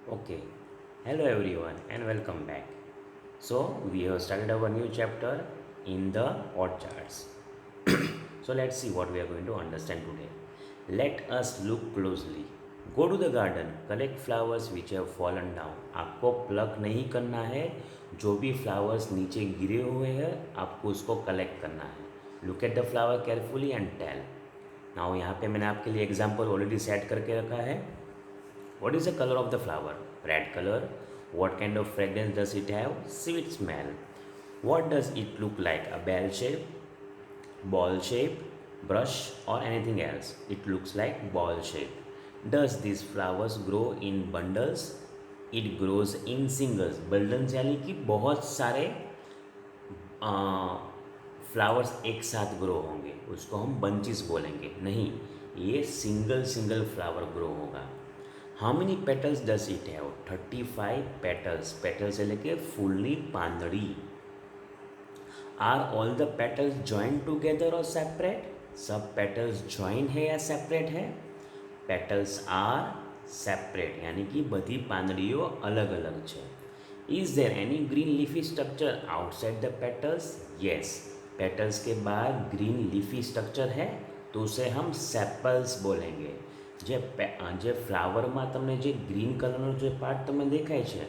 Okay, hello everyone and welcome back. So, we have started our new chapter in the orchards. So, let's see what we are going to understand today. Let us look closely. Go to the garden, collect flowers which have fallen down. आपको plug नहीं करना है, जो भी flowers नीचे गिरे हुए हैं आपको उसको कलेक्ट करना है. Look at the flower carefully and tell. Now यहाँ पे मैंने आपके लिए एग्जाम्पल ऑलरेडी सेट करके रखा है. What is the color of the flower? Red color. What kind of fragrance does it have? Sweet smell. What does it look like? A bell shape, ball shape, brush, or anything else? It looks like ball shape. Does these flowers grow in bundles? It grows in singles. Bundles यानी कि बहुत सारे flowers एक साथ grow होंगे, उसको हम bunches बोलेंगे. नहीं, ये सिंगल सिंगल फ्लावर ग्रो होगा. How many petals does it have? 35 petals. Petals એટલે કે ફૂલની પાંદડી. Are all the petals join together और सेपरेट? सब पेटल्स जॉइन है या सेपरेट है? पेटल्स आर सेपरेट यानी कि બધી પાંદડીઓ अलग अलग છે. Is there any green leafy structure outside the petals? Yes, petals के बाहर ग्रीन लीफी स्ट्रक्चर है तो उसे हम सेपल्स बोलेंगे. જે ફ્લાવરમાં તમને જે ગ્રીન કલરનો જે પાર્ટ તમને દેખાય છે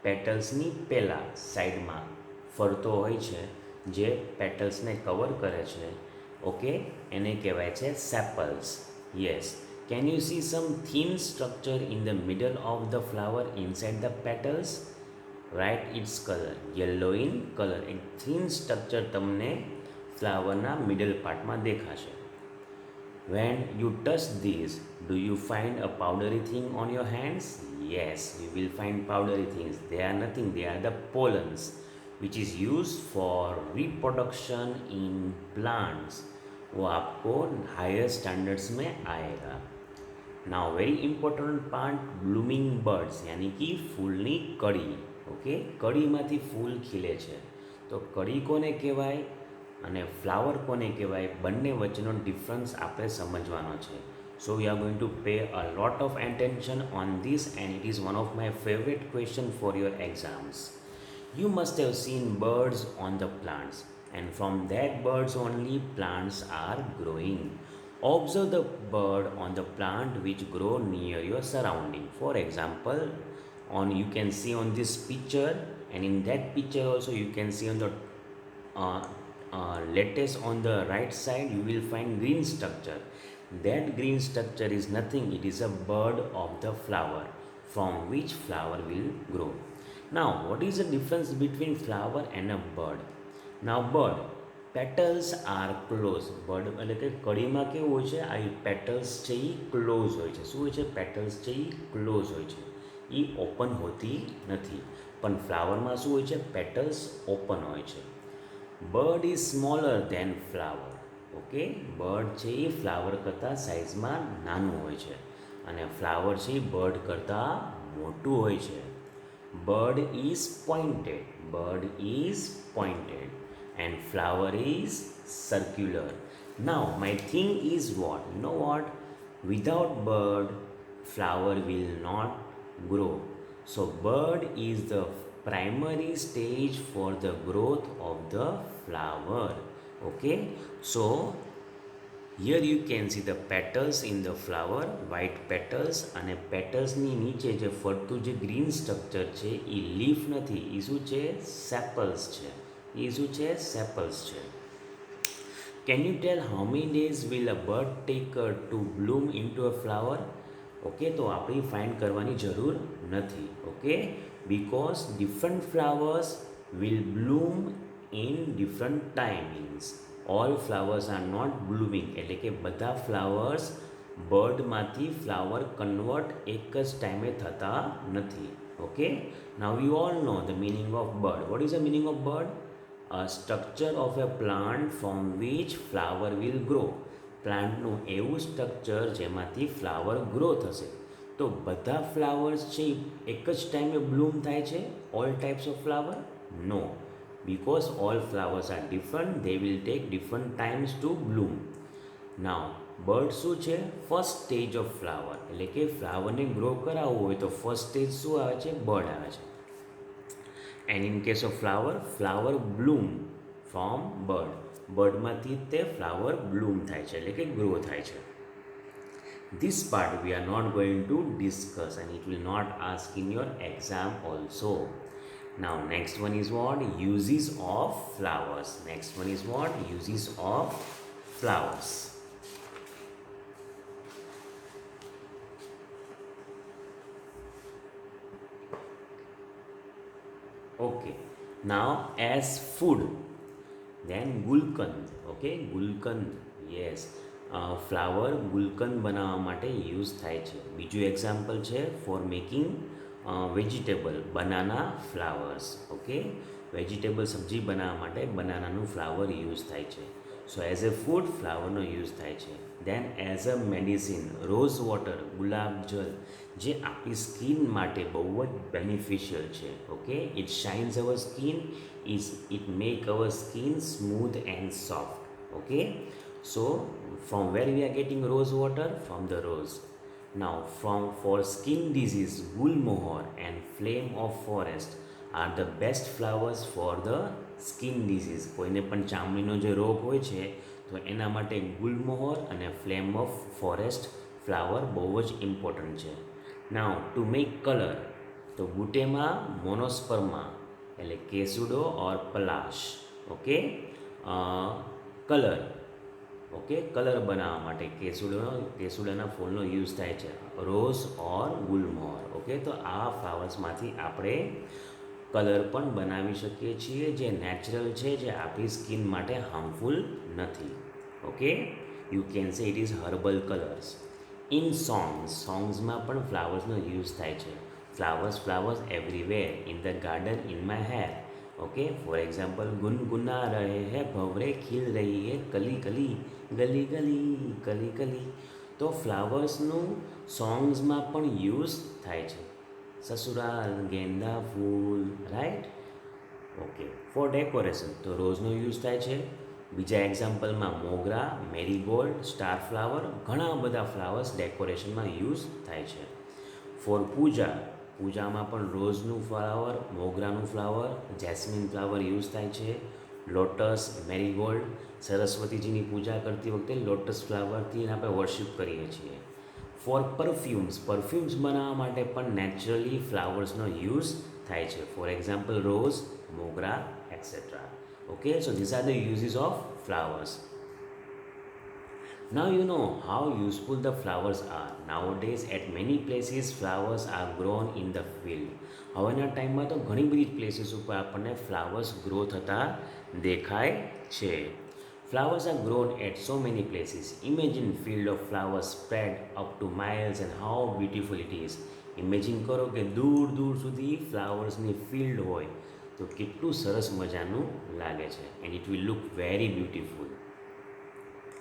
પેટલ્સની પહેલાં સાઈડમાં ફરતો હોય છે, જે પેટલ્સને કવર કરે છે, ઓકે, એને કહેવાય છે sepals. Yes. Can you see some thin structure in the middle of the flower inside the petals? Right it's colour yellow in colour. એક થીન સ્ટ્રક્ચર તમને ફ્લાવરના મિડલ પાર્ટમાં દેખાશે. When you touch these, do you find a powdery thing on your hands? Yes, you will find powdery things. They are nothing, they are the pollens, which is used for reproduction in plants. वो आपको higher standards में आएगा. Now very important part, blooming buds यानी कि फूलनी कड़ी. Okay, કડીમાંથી ફૂલ ખીલે છે તો કડી કોને કહેવાય અને ફ્લાવર કોને કહેવાય, બંને વચ્ચેનો ડિફરન્સ આપણે સમજવાનો છે. So we are going to pay a lot of attention on this and it is one of my favourite question for your exams. You must have seen birds on the plants, and from that birds only plants are growing. Observe the bird on the plant which grow near your surrounding. For example, on you can see on this picture, and in that picture also you can see on the uh, lattice on the right side you will find green structure. That green structure is nothing, it is a bird of the flower from which flower will grow. Now what is the difference between flower and a bird? Now bird petals are close. bird એટલે કે કડીમાં કેવું હોય છે, આ petals છે એ close હોય છે. શું હોય છે? પેટલ્સ છે એ ક્લોઝ હોય છે, એ ઓપન હોતી નથી. પણ ફ્લાવરમાં શું હોય છે? પેટલ્સ ઓપન હોય છે. Bird is smaller than flower. Okay, bird છે એ ફ્લાવર કરતાં સાઇઝમાં નાનું હોય છે અને ફ્લાવર છે એ બર્ડ કરતાં મોટું હોય છે. Bird is pointed. Bird is pointed and flower is circular. Now my thing is what? You know what? Without bird, flower will not grow. So bird is the primary stage for the growth of the flower. Okay, so here you can see the petals in the flower, white petals, અને પેટલ્સની નીચે જે ફરતું જે green structure છે એ leaf નથી, એ શું છે? Sepals છે. એ શું છે? સેપલ્સ છે. Can you tell how many days will a bud take to bloom into a flower? Okay, તો આપણે ફાઇન્ડ કરવાની જરૂર નથી. Okay, because different flowers will bloom in different timings. All flowers are not blooming એટલે કે બધા flowers બર્ડમાંથી flower convert એક જ ટાઈમે થતા નથી. Okay, now you all know the meaning of bird. What is the meaning of bird? A structure of a plant from which flower will grow. પ્લાન્ટનું એવું સ્ટ્રક્ચર જેમાંથી ફ્લાવર ગ્રો થશે. તો બધા ફ્લાવર્સ છે એક જ ટાઈમે બ્લૂમ થાય છે? All types of flower? No, because all flowers are different, they will take different times to bloom. Now bird શું છે? ફર્સ્ટ સ્ટેજ ઓફ ફ્લાવર, એટલે કે ફ્લાવરને ગ્રો કરાવવું હોય તો ફર્સ્ટ સ્ટેજ શું આવે છે? બર્ડ આવે છે. And in case of flower, flower bloom from bud, બર્ડમાંથી તે ફ્લાવર બ્લૂમ થાય છે, એટલે કે ગ્રો થાય છે. This part we are not going to discuss and it will not ask in your exam also. Now next one is what? Uses of flowers. Next one is what? Uses of flowers. Okay. Now as food, then gulkand. Okay, gulkand, yes, flower gulkand બનાવવા માટે use થાય છે. બીજું example છે for making vegetable banana flowers. Okay, vegetable સબ્જી બનાવવા માટે બનાનાનું ફ્લાવર યુઝ થાય છે. સો એઝ એ ફૂડ ફ્લાવરનો યુઝ થાય છે. Then as a medicine, rose water, ગુલાબ જલ, જે આપણી સ્કિન માટે બહુ જ બેનિફિશિયલ છે. Okay, it shines our skin, it make our skin smooth and soft. Okay, so from where we are getting rose water? From the rose. Now for skin disease, gulmohar and flame of forest are the best flowers for the skin disease. કોઈને પણ ચામડીનો જે રોગ હોય છે તો એના માટે ગુલમોહર અને ફ્લેમ ઓફ ફોરેસ્ટ ફ્લાવર બહુ જ ઇમ્પોર્ટન્ટ છે. નાવ ટુ મેક કલર, તો બુટેમાં મોનોસ્પર્મા એટલે કેસુડો ઓર પલાશ. ઓકે, કલર, ઓકે, કલર બનાવવા માટે કેસુડાના ફૂલનો યુઝ થાય છે. રોઝ ઓર ગુલમોહર. ઓકે, તો આ ફ્લાવર્સમાંથી આપણે કલર પણ બનાવી શકીએ છીએ જે નેચરલ છે, જે આપણી સ્કિન માટે હાર્મફુલ નથી. Okay, you can say it is herbal colours. In સોંગ્સમાં પણ ફ્લાવર્સનો યુઝ થાય છે. Flowers everywhere in the garden in my hair. Okay, for example, गुनगुना रहे हैं भंवरे, खिल रही है कली कली, गली गली कली कली. तो फ्लावर्सનું સોંગ્સમાં પણ યુઝ થાય છે. સસુરાલ ગેંદા ફૂલ, રાઈટ. ઓકે, ફોર ડેકોરેશન તો રોઝનો યુઝ થાય છે. બીજા એક્ઝામ્પલમાં મોગરા, મેરીગોલ્ડ, સ્ટાર ફ્લાવર, ઘણા બધા ફ્લાવર્સ ડેકોરેશનમાં યુઝ થાય છે. ફોર પૂજામાં પણ રોઝનું ફ્લાવર, મોગરાનું ફ્લાવર, જેસ્મિન ફ્લાવર યુઝ થાય છે. લોટસ, મેરીગોલ્ડ, સરસ્વતીજીની પૂજા કરતી વખતે લોટસ ફ્લાવરથી આપણે વર્શિપ કરીએ છીએ. ફોર પરફ્યુમ્સ બનાવવા માટે પણ નેચરલી ફ્લાવર્સનો યુઝ થાય છે. For example, rose, Mogra, et cetera. Okay, so this are the uses of flowers. Now you know how useful the flowers are. Nowadays at many places flowers are grown in the field. હવેના ટાઈમમાં તો ઘણી બધી places ઉપર આપણને flowers grow થતા દેખાય છે. Flowers are grown at so many places. Imagine field of flowers spread up to miles and how beautiful it is. Imagine કરો કે દૂર દૂર સુધી ફ્લાવર્સની ફિલ્ડ હોય તો કેટલું સરસ મજાનું લાગે છે. And it will look very beautiful.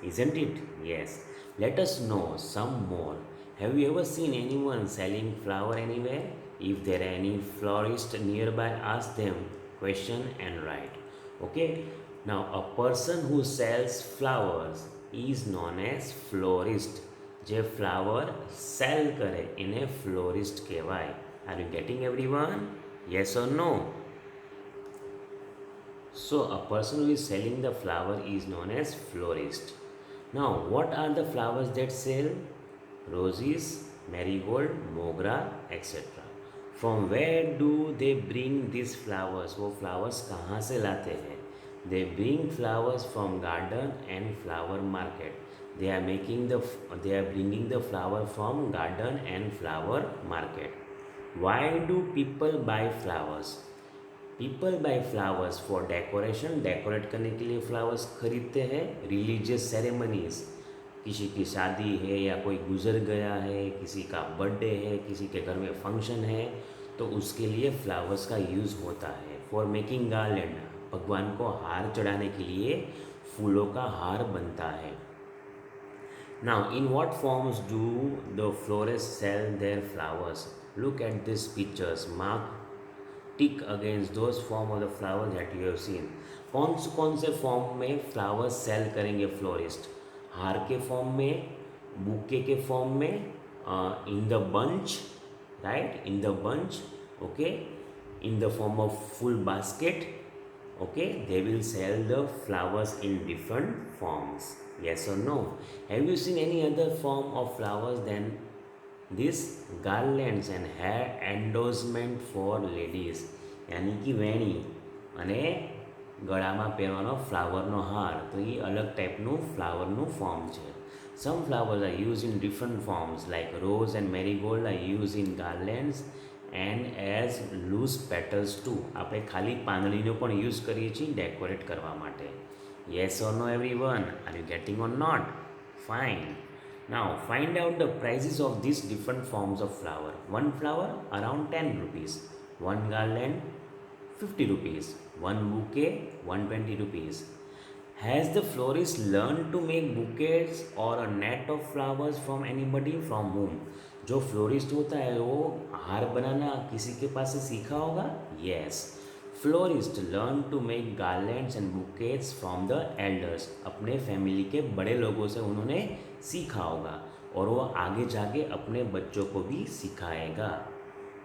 Isn't it? Yes. Let us know some more. Have you ever seen anyone selling flower anywhere? If there are any florist nearby, ask them question and write. Okay. Now a person who sells flowers is known as florist. જે flower sell કરે એને florist કહેવાય. Are you getting everyone? Yes or no? So a person who is selling the flower is known as florist. Now, what are the flowers that sell? Roses, marigold, mogra, etc. From where do they bring these flowers? वो flowers कहाँ से लाते हैं? They bring flowers from garden and flower market. They are bringing the flower from garden and flower market. Why do people buy flowers? People buy flowers for decoration. Decorate करने के लिए flowers खरीदते हैं. Religious ceremonies, किसी की शादी है या कोई गुजर गया है, किसी का बर्थडे है, किसी के घर में फंक्शन है, तो उसके लिए फ्लावर्स का यूज़ होता है. फॉर मेकिंग गार्लैंड, भगवान को हार चढ़ाने के लिए फूलों का हार बनता है. Now in what forms do the florist sell their flowers? Look at this pictures. Mark tick against those form of the flower that you have seen. कौन से फॉर्म में फ्लावर्स सेल करेंगे फ्लोरिस्ट? हार के फॉर्म में, bouquet के form में, in the bunch, right, in the bunch, okay, in the form of full basket, okay, they will sell the flowers in different forms. Yes or no? Have you seen any other form of flowers than this? Garlands and hair endorsement for ladies, यानी कि વેણી અને ગળામાં પહેરવાનો ફ્લાવરનો હાર, તો એ અલગ ટાઈપનું ફ્લાવરનું form છે. Some flowers are used in different forms, like rose and marigold are used in garlands and as loose petals too. આપણે ખાલી પાંદડીનો પણ યુઝ કરીએ છીએ ડેકોરેટ કરવા માટે. Yes or no everyone? Are you getting or not? Fine. Now find out the prices of these different forms of flower. One flower around 10 rupees, one garland 50 rupees, one bouquet 120 rupees. Has the florist learned to make bouquets or a net of flowers from anybody? From whom? जो florist होता है वो हार बनाना किसी के पास से सीखा होगा? Yes, florist learn to make garlands and bouquets from the elders. अपने फैमिली के बड़े लोगों से उन्होंने सीखा होगा और वो आगे जाके अपने बच्चों को भी सिखाएगा.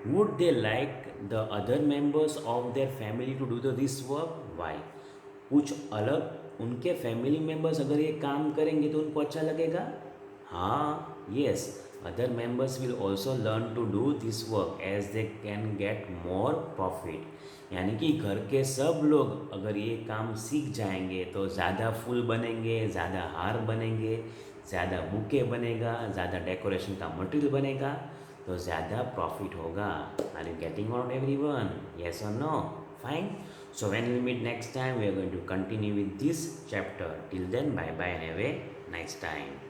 Would they like the other members of their family to do this work? Why? कुछ अलग उनके फैमिली मेंबर्स अगर ये काम करेंगे तो उनको अच्छा लगेगा. हाँ, yes, other members will also learn to do this work as they can get more profit. यानी कि घर के सब लोग अगर ये काम सीख जाएंगे तो ज़्यादा फूल बनेंगे, ज़्यादा हार बनेंगे, ज़्यादा बुके बनेगा, ज़्यादा डेकोरेशन का मटेरियल बनेगा, तो ज़्यादा प्रॉफिट होगा. Are you getting out everyone? Yes और no? Fine. So when we meet next time, we are going to continue with this chapter. Till then, bye bye and have a nice time.